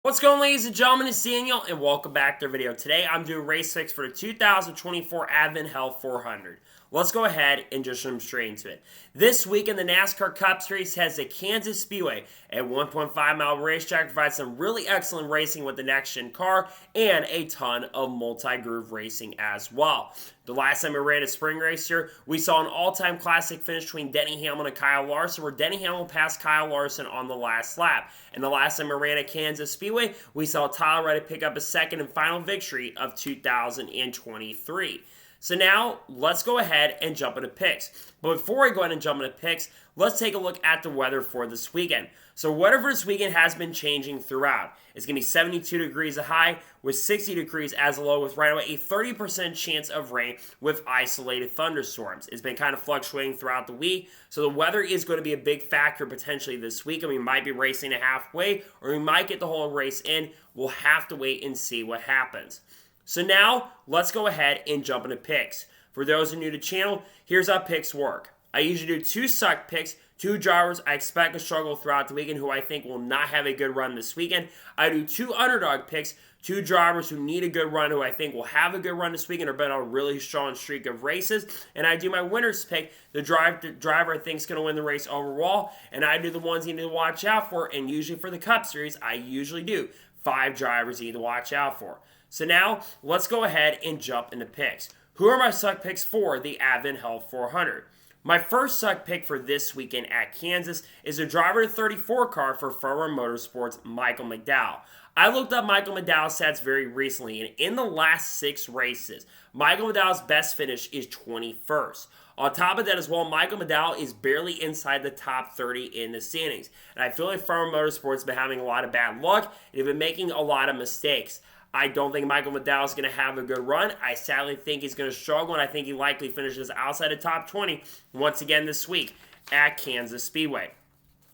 What's going on, ladies and gentlemen? It's Daniel, and welcome back to our video. Today, I'm doing race picks for the 2024 Advent Health 400. Let's go ahead and just jump straight into it. This week in the NASCAR Cup Series has the Kansas Speedway, a 1.5-mile racetrack, provides some really excellent racing with the next-gen car and a ton of multi-groove racing as well. The last time we ran a spring race here, we saw an all-time classic finish between Denny Hamlin and Kyle Larson, where Denny Hamlin passed Kyle Larson on the last lap. And the last time we ran at Kansas Speedway, we saw Tyler Reddick pick up a second and final victory of 2023. So now, let's go ahead and jump into picks. But before we go ahead and jump into picks, let's take a look at the weather for this weekend. So weather for this weekend has been changing throughout. It's going to be 72 degrees a high with 60 degrees as a low, with right away a 30% chance of rain with isolated thunderstorms. It's been kind of fluctuating throughout the week, so the weather is going to be a big factor potentially this week, and we might be racing a halfway, or we might get the whole race in. We'll have to wait and see what happens. So now, let's go ahead and jump into picks. For those who are new to the channel, here's how picks work. I usually do 2 suck picks, 2 drivers I expect to struggle throughout the weekend who I think will not have a good run this weekend. I do 2 underdog picks, 2 drivers who need a good run who I think will have a good run this weekend or been on a really strong streak of races. And I do my winners pick, the driver I think is going to win the race overall. And I do the ones you need to watch out for. And usually for the Cup Series, I usually do 5 drivers you need to watch out for. So now, let's go ahead and jump into picks. Who are my suck picks for the Advent Health 400? My first suck pick for this weekend at Kansas is a driver 34 car for Farmer Motorsports, Michael McDowell. I looked up Michael McDowell's stats very recently, and in the last 6 races, Michael McDowell's best finish is 21st. On top of that as well, Michael McDowell is barely inside the top 30 in the standings. And I feel like Farmer Motorsports has been having a lot of bad luck, and they've been making a lot of mistakes. I don't think Michael McDowell is going to have a good run. I sadly think he's going to struggle, and I think he likely finishes outside the top 20 once again this week at Kansas Speedway.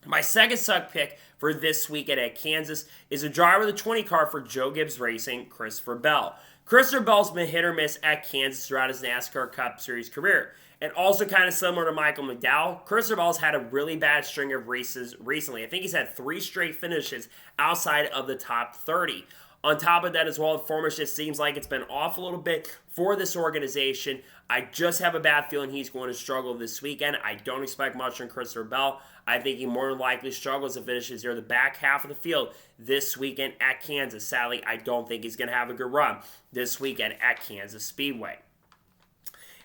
My second suck pick for this weekend at Kansas is a driver of the 20 car for Joe Gibbs Racing, Christopher Bell. Christopher Bell's been hit or miss at Kansas throughout his NASCAR Cup Series career. And also kind of similar to Michael McDowell, Christopher Bell's had a really bad string of races recently. I think he's had 3 straight finishes outside of the top 30. On top of that as well, the form just seems like it's been off a little bit for this organization. I just have a bad feeling he's going to struggle this weekend. I don't expect much from Christopher Bell. I think he more than likely struggles and finishes near the back half of the field this weekend at Kansas. Sadly, I don't think he's going to have a good run this weekend at Kansas Speedway.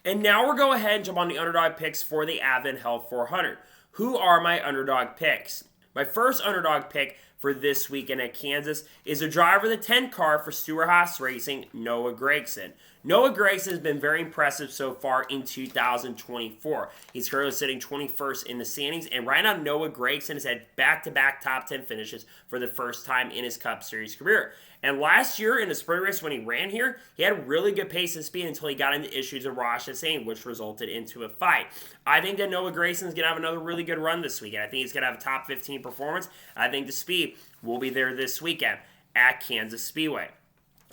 And now we'll go ahead and jump on the underdog picks for the Advent Health 400. Who are my underdog picks? My first underdog pick for this weekend at Kansas is a driver of the 10 car for Stewart-Haas Racing, Noah Gragson. Noah Gragson has been very impressive so far in 2024. He's currently sitting 21st in the standings, and right now Noah Gragson has had back-to-back top 10 finishes for the first time in his Cup Series career. And last year in the spring race when he ran here, he had a really good pace and speed until he got into issues with Ross Chastain, which resulted into a fight. I think that Noah Gragson is going to have another really good run this weekend. I think he's going to have a top 15 performance. I think the speed will be there this weekend at Kansas Speedway.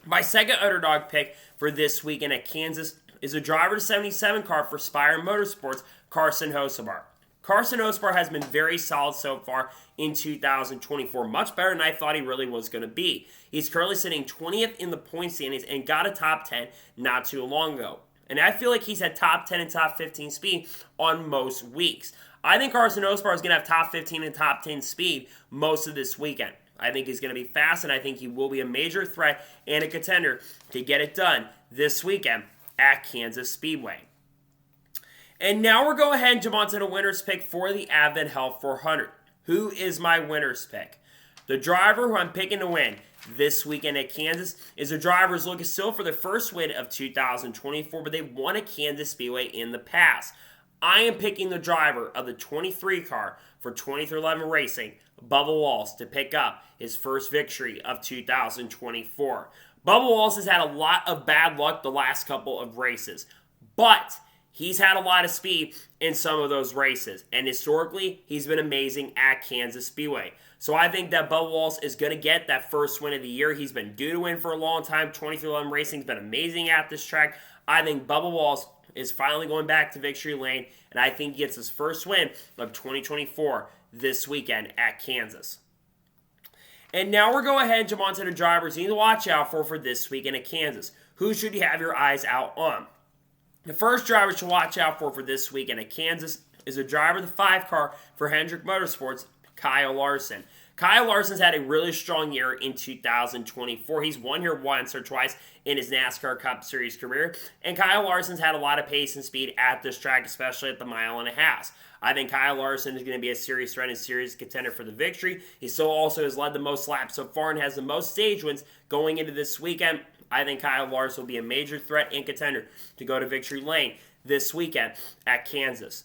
My second underdog pick for this weekend at Kansas is a driver to 77 car for Spire Motorsports, Carson Hocevar. Carson Hocevar has been very solid so far in 2024, much better than I thought he really was going to be. He's currently sitting 20th in the point standings and got a top 10 not too long ago. And I feel like he's had top 10 and top 15 speed on most weeks. I think Carson Hocevar is going to have top 15 and top 10 speed most of this weekend. I think he's going to be fast, and I think he will be a major threat and a contender to get it done this weekend at Kansas Speedway. And now we're going ahead and jump on to the winner's pick for the Advent Health 400. Who is my winner's pick? The driver who I'm picking to win this weekend at Kansas is a driver who's looking still for the first win of 2024, but they won at Kansas Speedway in the past. I am picking the driver of the 23 car for 2311 Racing, Bubba Wallace, to pick up his first victory of 2024. Bubba Wallace has had a lot of bad luck the last couple of races, but he's had a lot of speed in some of those races, and historically, he's been amazing at Kansas Speedway. So I think that Bubba Wallace is going to get that first win of the year. He's been due to win for a long time. 2311 Racing's been amazing at this track. I think Bubba Wallace is finally going back to victory lane, and I think he gets his first win of 2024 this weekend at Kansas. And now we're going ahead and jump on to the drivers you need to watch out for this weekend at Kansas. Who should you have your eyes out on? The first driver to watch out for this weekend at Kansas is a driver of the 5 car for Hendrick Motorsports, Kyle Larson. Kyle Larson's had a really strong year in 2024. He's won here once or twice in his NASCAR Cup Series career. And Kyle Larson's had a lot of pace and speed at this track, especially at the 1.5 miles. I think Kyle Larson is going to be a serious threat and serious contender for the victory. He still also has led the most laps so far and has the most stage wins going into this weekend. I think Kyle Larson will be a major threat and contender to go to victory lane this weekend at Kansas.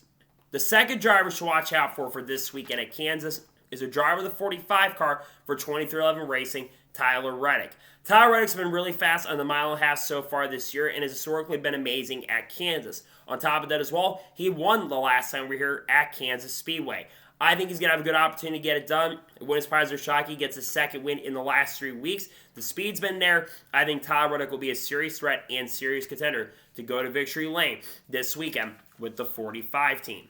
The second driver to watch out for this weekend at Kansas is a driver of the 45 car for 2311 Racing, Tyler Reddick. Tyler Reddick's been really fast on the 1.5 mile so far this year and has historically been amazing at Kansas. On top of that as well, he won the last time we were here at Kansas Speedway. I think he's going to have a good opportunity to get it done. It wouldn't surprise or shock he gets a second win in the last 3 weeks. The speed's been there. I think Tyler Reddick will be a serious threat and serious contender to go to victory lane this weekend with the 45 team.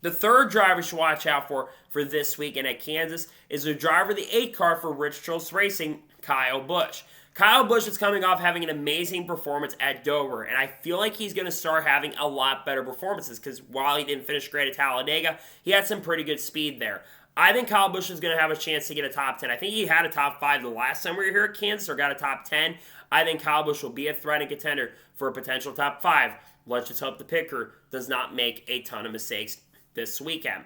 The third driver to watch out for this weekend at Kansas is the driver of the 8 car for Rich Trost Racing, Kyle Busch. Kyle Busch is coming off having an amazing performance at Dover, and I feel like he's going to start having a lot better performances because while he didn't finish great at Talladega, he had some pretty good speed there. I think Kyle Busch is going to have a chance to get a top 10. I think he had a top 5 the last time we were here at Kansas or got a top 10. I think Kyle Busch will be a threat and contender for a potential top 5. Let's just hope the picker does not make a ton of mistakes this weekend.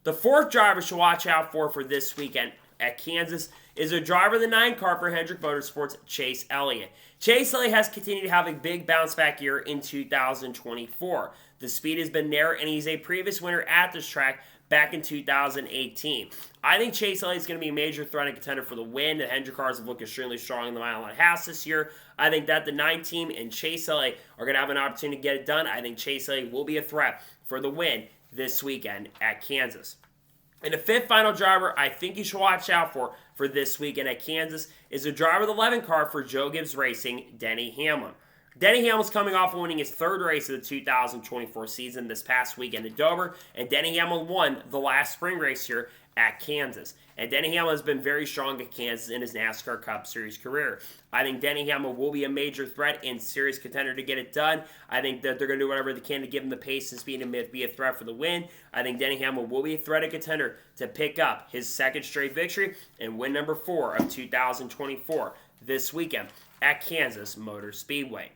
The fourth driver to watch out for this weekend at Kansas is a driver of the 9 car for Hendrick Motorsports, Chase Elliott. Chase Elliott has continued to have a big bounce back year in 2024. The speed has been there, and he's a previous winner at this track back in 2018. I think Chase Elliott is going to be a major threat and contender for the win. The Hendrick cars have looked extremely strong in the 1.5 mile this year. I think that the 9 team and Chase Elliott are going to have an opportunity to get it done. I think Chase Elliott will be a threat for the win this weekend at Kansas. And the fifth final driver I think you should watch out for this weekend at Kansas is the driver of the 11 car for Joe Gibbs Racing, Denny Hamlin. Denny Hamlin's coming off of winning his 3rd race of the 2024 season this past weekend at Dover, and Denny Hamlin won the last spring race here at Kansas. And Denny Hamlin has been very strong at Kansas in his NASCAR Cup Series career. I think Denny Hamlin will be a major threat and serious contender to get it done. I think that they're going to do whatever they can to give him the pace and speed and be a threat for the win. I think Denny Hamlin will be a threat and contender to pick up his 2nd straight victory and win number 4 of 2024 this weekend at Kansas Motor Speedway.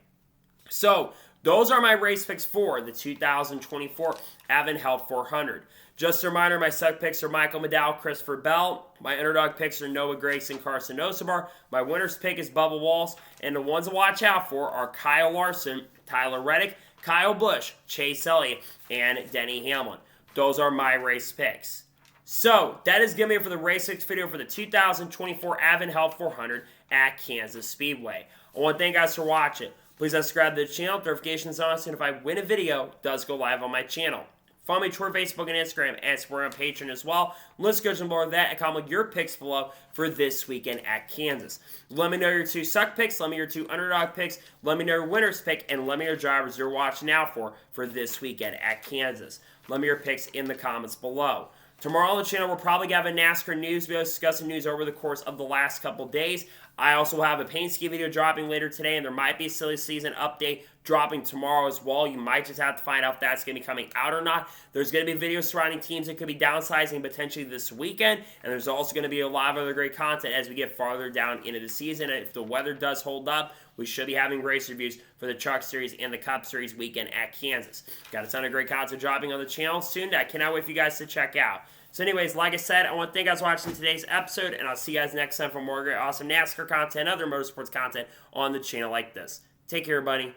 So, those are my race picks for the 2024 Advent Health 400. Just a reminder, my suck picks are Michael McDowell, Christopher Bell. My underdog picks are Noah Gragson, Carson Osabar. My winner's pick is Bubba Walls. And the ones to watch out for are Kyle Larson, Tyler Reddick, Kyle Busch, Chase Elliott, and Denny Hamlin. Those are my race picks. So, that is going to be it for the race picks video for the 2024 Advent Health 400 at Kansas Speedway. I want to thank you guys for watching. Please subscribe to the channel, notifications on, and if I win a video, it does go live on my channel. Follow me Twitter, Facebook, and Instagram, and support on Patreon as well. Let's go some more of that and comment your picks below for this weekend at Kansas. Let me know your 2 suck picks, let me know your 2 underdog picks, let me know your winner's pick, and let me know your drivers you're watching out for this weekend at Kansas. Let me know your picks in the comments below. Tomorrow on the channel, we'll probably have a NASCAR news video discussing news over the course of the last couple days. I also have a paint ski video dropping later today, and there might be a silly season update dropping tomorrow as well. You might just have to find out if that's going to be coming out or not. There's going to be videos surrounding teams that could be downsizing potentially this weekend, and there's also going to be a lot of other great content as we get farther down into the season. And if the weather does hold up, we should be having race reviews for the Truck Series and the Cup Series weekend at Kansas. Got a ton of great content dropping on the channel soon that I cannot wait for you guys to check out. So anyways, like I said, I want to thank you guys for watching today's episode, and I'll see you guys next time for more great, awesome NASCAR content, other motorsports content on the channel like this. Take care, everybody.